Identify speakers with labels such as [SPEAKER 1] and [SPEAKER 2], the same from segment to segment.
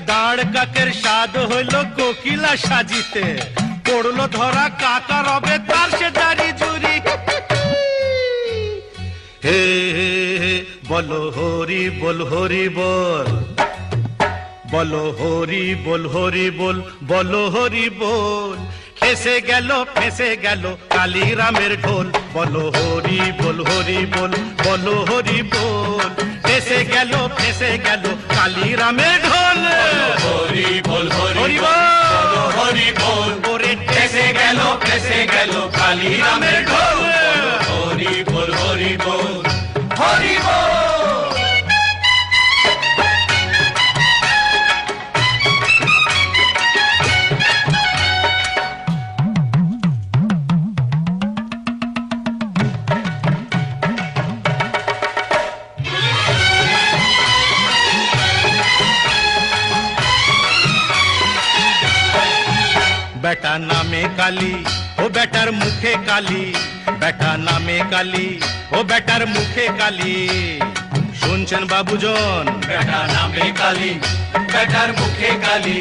[SPEAKER 1] দাঁড় কাকের স্বাদ হইল কোকিলা সাজিতে, পড়লো ধরা কাকা রবে তার সে দাড়ি জুড়ি। হে হে হে বলো হরি বল হরি বল, বলো হরি বল হরি বল, বলো হরি বল। ফেসে গেল কালীরামের ঢোল, বলো হরি বল হরি বল, বলো হরি বল। ফেসে গেল কালীরামের ঢোল,
[SPEAKER 2] হরি বল হরি
[SPEAKER 1] হরি
[SPEAKER 2] বল,
[SPEAKER 1] বল
[SPEAKER 2] হরি বল।
[SPEAKER 1] ওরে
[SPEAKER 2] ফেসে গেল কালীরামের ঢোল, হরি বল হরি বল, হরি বল।
[SPEAKER 1] বেটা নামে কালী ও বেটার মুখে কালী, বেটা নামে কালী ও বেটার মুখে কালী। শুনছেন বাবুজন?
[SPEAKER 2] বেটা নামে কালী, বেটার মুখে কালী।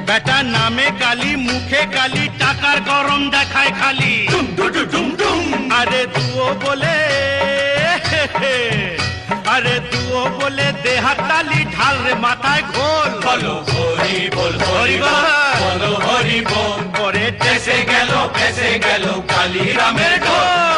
[SPEAKER 1] বেটা নামে কালী মুখে কালী, টাকার গরম দেখায় খালি।
[SPEAKER 2] ডুম ডুম ডুম ডুম।
[SPEAKER 1] আরে দুও বলে, আরে দুও বলে দেহাত তালি, ঢাল রে মাথায় ঘোল।
[SPEAKER 2] বলো হরি বল হরি বল, বলো হরি বল।
[SPEAKER 1] পরে
[SPEAKER 2] ফেসে গেল কালীরামের ঢোল,